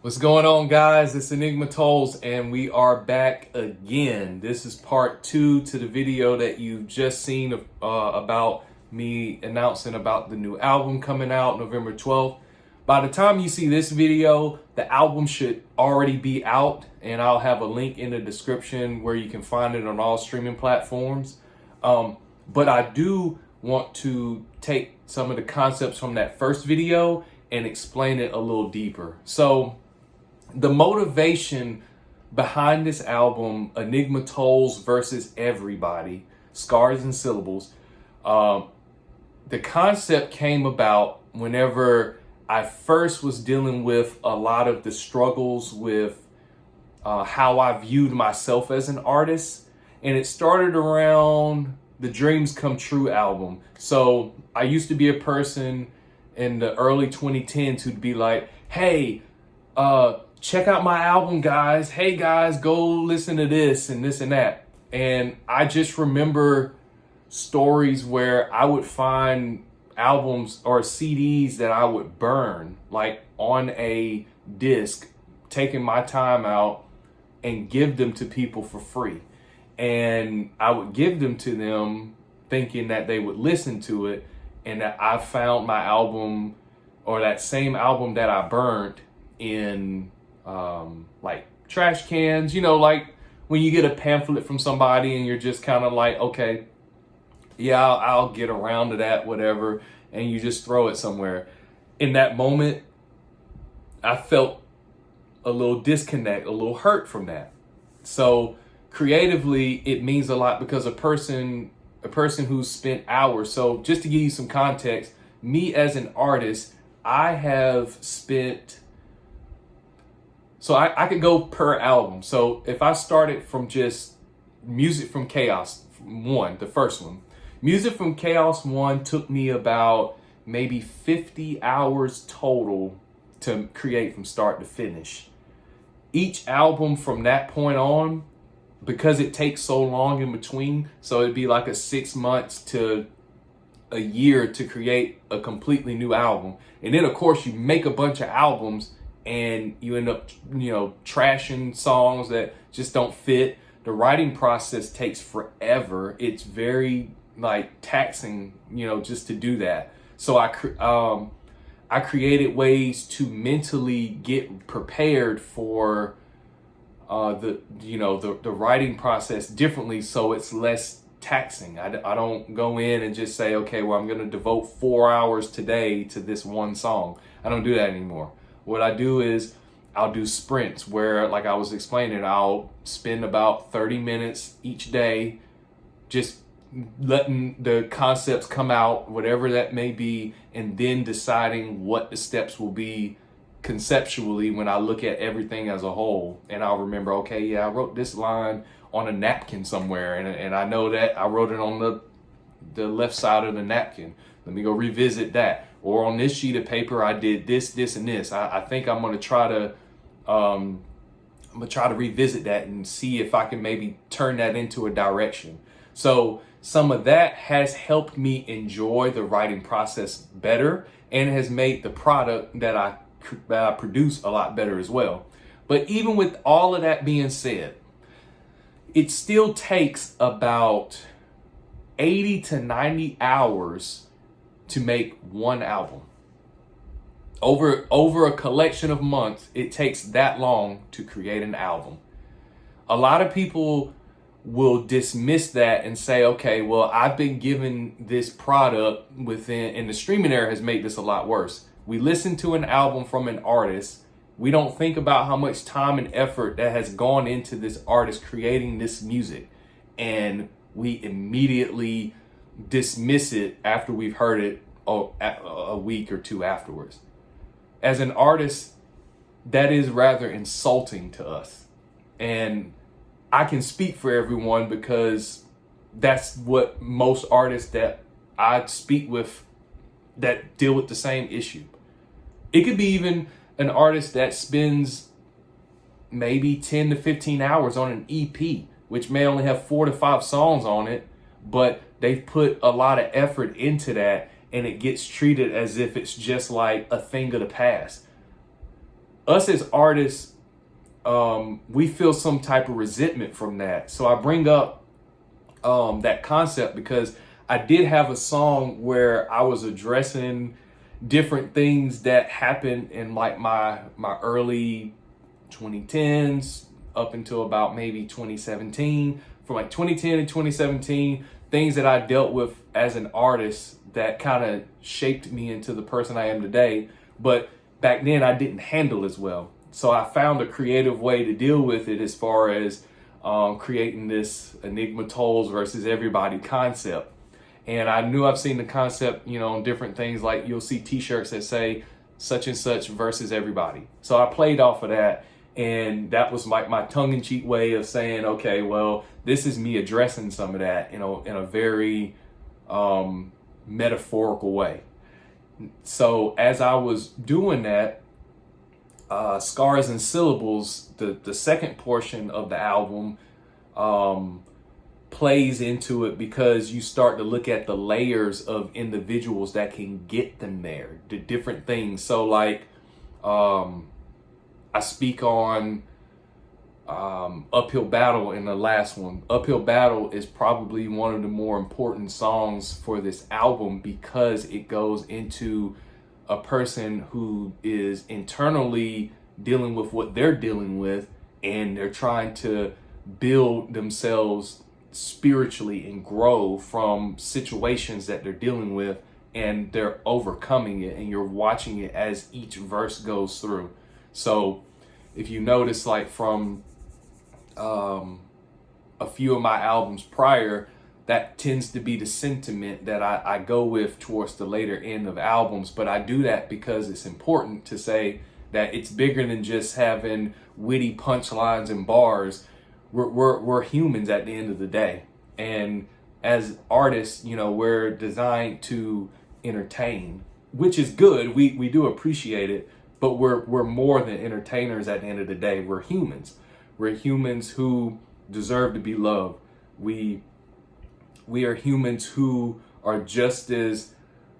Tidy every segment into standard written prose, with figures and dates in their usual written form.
What's going on, guys? It's Enigma Towles, and we are back again. This is part 2 to the video that you've just seen about me announcing about the new album coming out November 12th. By the time you see this video, the album should already be out, and I'll have a link in the description where you can find it on all streaming platforms. But I do want to take some of the concepts from that first video and explain it a little deeper. So the motivation behind this album, Enigma Towles versus Everybody, Scars and Syllables, the concept came about whenever I first was dealing with a lot of the struggles with how I viewed myself as an artist. And it started around the Dreams Come True album. So I used to be a person in the early 2010s who'd be like, hey, check out my album, guys. Hey, guys, go listen to this and this and that. And I just remember stories where I would find albums or CDs that I would burn, like on a disc, taking my time out and give them to people for free. And I would give them to them thinking that they would listen to it, and that I found my album or that same album that I burnt in like trash cans, like when you get a pamphlet from somebody and you're just kind of like, okay, yeah, I'll get around to that, whatever, and you just throw it somewhere. In that moment, I felt a little disconnect, a little hurt from that. So creatively, it means a lot because a person who's spent hours. So just to give you some context, me as an artist, I have spent, so I could go per album. So if I started from just Music from Chaos 1, the first one, Music from Chaos 1 took me about maybe 50 hours total to create from start to finish. Each album from that point on, because it takes so long in between, so it'd be like a 6 months to a year to create a completely new album. And then of course you make a bunch of albums and you end up, trashing songs that just don't fit. The writing process takes forever. It's very taxing, just to do that. So I created ways to mentally get prepared for the writing process differently, so it's less taxing. I don't go in and just say, okay, well, I'm going to devote 4 hours today to this one song. I don't do that anymore. What I do is I'll do sprints where, like I was explaining, I'll spend about 30 minutes each day just letting the concepts come out, whatever that may be, and then deciding what the steps will be conceptually when I look at everything as a whole. And I'll remember, okay, yeah, I wrote this line on a napkin somewhere, and I know that I wrote it on the left side of the napkin. Let me go revisit that. Or on this sheet of paper, I did this, this, and this. I think I'm gonna try to revisit that and see if I can maybe turn that into a direction. So some of that has helped me enjoy the writing process better, and has made the product that I produce a lot better as well. But even with all of that being said, it still takes about 80 to 90 hours to make one album. Over a collection of months, it takes that long to create an album. A lot of people will dismiss that and say, okay, well, I've been given this product and the streaming era has made this a lot worse. We listen to an album from an artist. We don't think about how much time and effort that has gone into this artist creating this music. And we immediately dismiss it after we've heard it a week or two afterwards. As an artist, that is rather insulting to us. And I can speak for everyone because that's what most artists that I speak with that deal with the same issue. It could be even an artist that spends maybe 10 to 15 hours on an EP, which may only have 4 to 5 songs on it, but they've put a lot of effort into that, and it gets treated as if it's just like a thing of the past. us as artists, we feel some type of resentment from that. So I bring up that concept because I did have a song where I was addressing different things that happened in like my early 2010s up until about maybe 2017. From like 2010 to 2017, things that I dealt with as an artist that kind of shaped me into the person I am today. But back then I didn't handle as well. So I found a creative way to deal with it as far as creating this Enigma Towles versus everybody concept. And I knew I've seen the concept, you know, on different things, like you'll see t-shirts that say such and such versus everybody. So I played off of that, and that was like my tongue-in-cheek way of saying, okay, well, this is me addressing some of that, you know, in a very metaphorical way. So as I was doing that, Scars and Syllables, the second portion of the album, plays into it because you start to look at the layers of individuals that can get them there, the different things. So like, I speak on Uphill Battle in the last one. Uphill Battle is probably one of the more important songs for this album because it goes into a person who is internally dealing with what they're dealing with, and they're trying to build themselves spiritually and grow from situations that they're dealing with, and they're overcoming it, and you're watching it as each verse goes through. So if you notice, like from a few of my albums prior, that tends to be the sentiment that I go with towards the later end of albums. But I do that because it's important to say that it's bigger than just having witty punchlines and bars. We're humans at the end of the day. And as artists, you know, we're designed to entertain, which is good. We do appreciate it, but we're more than entertainers at the end of the day. We're humans. We're humans who deserve to be loved. We are humans who are just as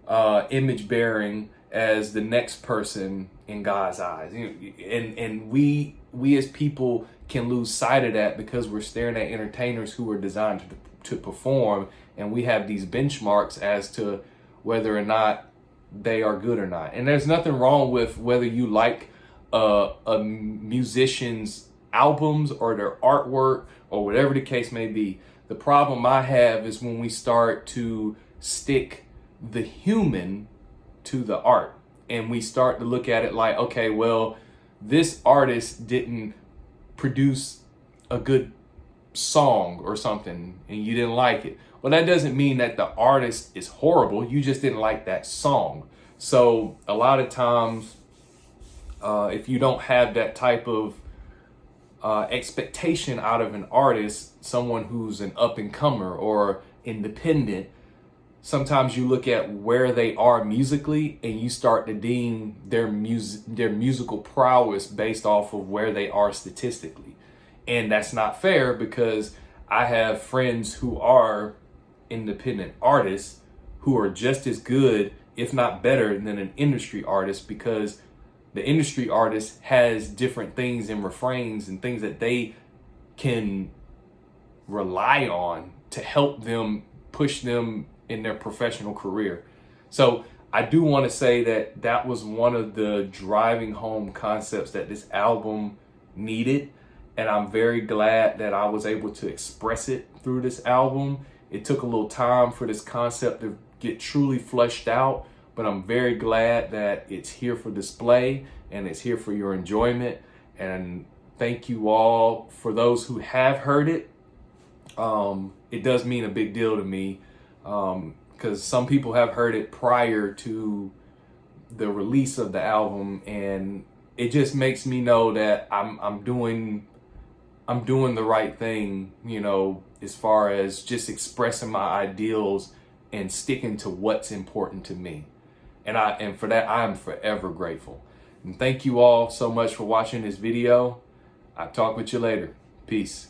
image bearing as the next person in God's eyes. And we as people can lose sight of that because we're staring at entertainers who are designed to perform, and we have these benchmarks as to whether or not they are good or not. And there's nothing wrong with whether you like a musician's albums or their artwork or whatever the case may be. The problem I have is when we start to stick the human to the art, and we start to look at it like, okay, well, this artist didn't produce a good song or something and you didn't like it. Well, that doesn't mean that the artist is horrible. You just didn't like that song. So a lot of times, if you don't have that type of expectation out of an artist, someone who's an up-and-comer or independent, sometimes you look at where they are musically and you start to deem their musical prowess based off of where they are statistically. And that's not fair, because I have friends who are independent artists who are just as good, if not better, than an industry artist, because the industry artist has different things and refrains and things that they can rely on to help them push them in their professional career. So I do want to say that that was one of the driving home concepts that this album needed. And I'm very glad that I was able to express it through this album. It took a little time for this concept to get truly fleshed out, but I'm very glad that it's here for display and it's here for your enjoyment. And thank you all for those who have heard it. It does mean a big deal to me, because some people have heard it prior to the release of the album, and it just makes me know that I'm doing the right thing, you know, as far as just expressing my ideals and sticking to what's important to me. And for that, I am forever grateful. And thank you all so much for watching this video. I'll talk with you later. Peace.